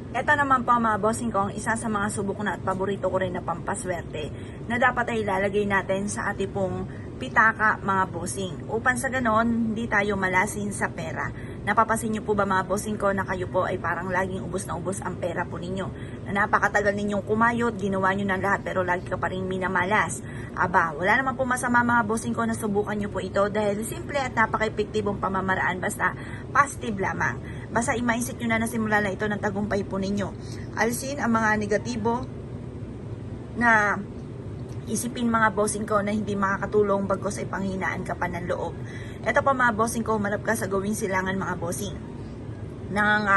Ito naman po mga bossing ko, ang isa sa mga subok na at paborito ko rin na pampaswerte na dapat ay ilalagay natin sa ating pong pitaka mga bossing. Upang sa ganon, hindi tayo malasin sa pera. Napapasin nyo po ba mga bossing ko na kayo po ay parang laging ubos na ubos ang pera po ninyo? Na napakatagal ninyong kumayot, ginawa nyo ng lahat pero lagi ka pa rin minamalas. Aba, wala naman po masama mga bossing ko na subukan nyo po ito dahil simple at napaka-epektibong pamamaraan basta positive lamang. Basta i-mindset nyo na simula na ito ng tagumpay po ninyo. Alisin ang mga negatibo na isipin mga bossing ko na hindi makakatulong bagos ay panghinaan ka pa ng loob. Ito pa mga bossing ko, manap ka sa gawing silangan mga bossing. Nang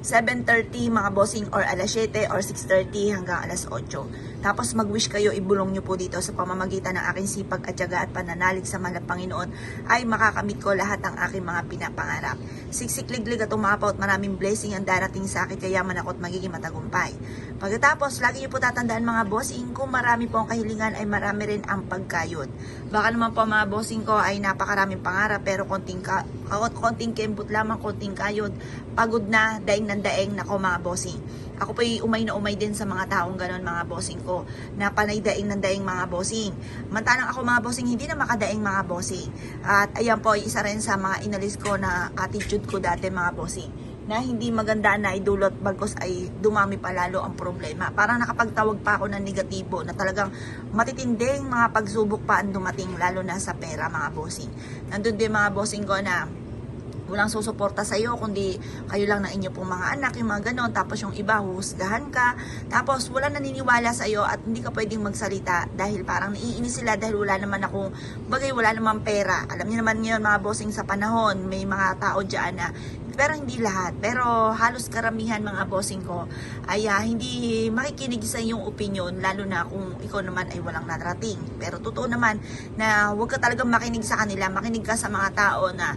7:30 mga bossing or alas 7 or 6:30 hanggang alas 8. Tapos mag-wish kayo, ibulong nyo po dito sa pamamagitan ng aking sipag at tiyaga at pananalig sa mahal na Panginoon ay makakamit ko lahat ng aking mga pinapangarap. Siksik-liglig at umapaw at maraming blessing ang darating sa akin kaya man ako at magiging matagumpay. Pagkatapos, lagi nyo po tatandaan mga bossing, kung marami po ang kahilingan ay marami rin ang pagkayod. Baka naman po mga bossing ko ay napakaraming pangarap pero konting kembot lamang, konting kayod, pagod na, daing ng daing, nako mga bossing. Ako po ay umay na umay din sa mga taong ganon mga bossing ko, na panay daing ng daing mga bossing. Mantanang ako mga bossing, hindi na makadaing mga bossing. At ayan po, isa rin sa mga inalis ko na attitude ko dati mga bossing, na hindi maganda na idulot bagos ay dumami pa lalo ang problema. Parang nakapagtawag pa ako ng negatibo na talagang matitinding mga pagsubok pa ang dumating lalo na sa pera mga bossing. Nandun din mga bossing ko na walang susuporta sa iyo kundi kayo lang ng inyo pong mga anak, yung mga ganon. Tapos yung iba huhusgahan ka, tapos wala naniniwala sa iyo at hindi ka pwedeng magsalita dahil parang naiinis sila dahil wala naman akong bagay, wala naman pera. Alam niyo naman ngayon mga bossing, sa panahon may mga tao dyan na, pero hindi lahat, pero halos karamihan mga bossing ko ay hindi makikinig sa iyong opinion, lalo na kung ikaw naman ay walang narating. Pero totoo naman na huwag ka talagang makinig sa kanila, makinig ka sa mga tao na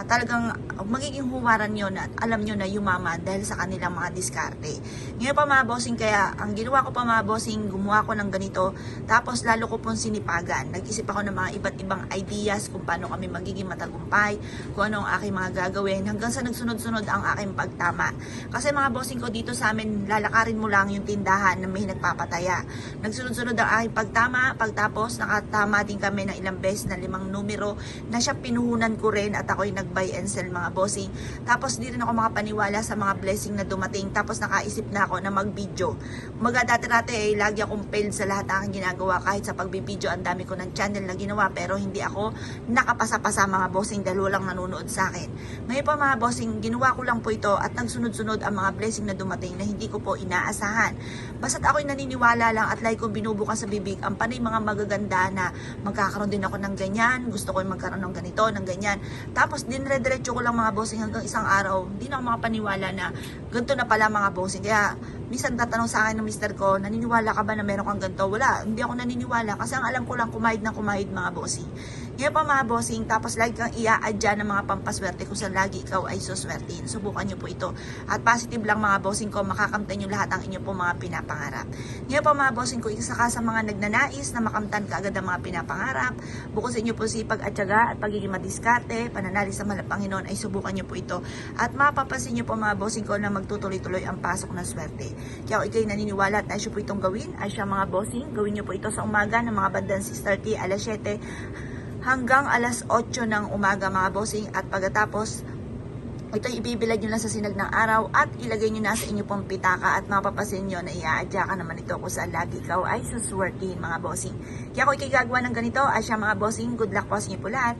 talagang magiging huwaran nyo na alam nyo na yumaman dahil sa kanilang mga diskarte. Ngayon pa mga bossing, kaya ang ginawa ko pa mga bossing, gumawa ko ng ganito, tapos lalo ko pong sinipagan. Nag-isip ako ng mga iba't ibang ideas kung paano kami magiging matagumpay, kung ano ang aking mga gagawin, hanggang sa nagsunod-sunod ang aking pagtama. Kasi mga bossing ko, dito sa amin, lalakarin mo lang yung tindahan na may nagpapataya. Nagsunod-sunod ang aking pagtama, pagtapos nakatama din kami ng ilang beses na 5 numero na siya pinuhunan ko rin at ako'y nag-buy and sell mga bossing. Tapos di rin ako makapaniwala sa mga blessing na dumating. Tapos nakaisip na ako na mag-video. Umaga dati-dati eh, lagi akong failed sa lahat ng aking ginagawa. Kahit sa pagbibideo, ang dami ko ng channel na ginawa pero hindi ako nakapasa-pasa mga bossing dahil walang nanonood sa akin. Ngayon pa mga bossing, ginawa ko lang po ito at nagsunod-sunod ang mga blessing na dumating na hindi ko po inaasahan. Basta't ako'y naniniwala lang at like kong binubukas sa bibig ang panay mga magaganda na magkakaroon din ako ng ganyan, gusto ko magkaroon ng ganito, ng ganyan. Tapos dinre-diretso ko lang mga bossing hanggang isang araw, hindi na ako makapaniwala na ganito na pala mga bossing. Kaya minsan tatanong sa akin ng mister ko, naniniwala ka ba na meron kang ganito? Wala, hindi ako naniniwala kasi ang alam ko lang kumahid na kumahid mga bossing. Ngayon pa mga bossing, tapos lagi kang i-a-adya ng mga pampaswerte kung saan lagi ikaw ay suswertein. Subukan nyo po ito. At positive lang mga bossing ko, makakamtan nyo lahat ang inyo po mga pinapangarap. Ngayon pa mga bossing ko, isa ka sa mga nagnanais na makamtan ka agad ang mga pinapangarap. Bukod sa inyo po sipag at tiyaga at pagiging madiskarte, pananalig sa mahal na Panginoon ay subukan nyo po ito. At mapapansin nyo po mga bossing ko na magtutuloy-tuloy ang pasok ng swerte. Kaya kung ikaw'y naniniwala at nais po itong gawin, ay siya mga bossing, gawin nyo po ito sa umaga ng mga bandang 6:30, alas 7 hanggang alas 8 ng umaga mga bossing. At pagkatapos ito ibibilad nyo lang sa sinag ng araw at ilagay nyo na sa inyo pong pitaka at mapapasin nyo na i-aadya ka naman ito kung saan lagi ikaw ay suswertihin mga bossing. Kaya kung ikay gagawa ng ganito ay siya mga bossing, good luck po sa inyo po lahat.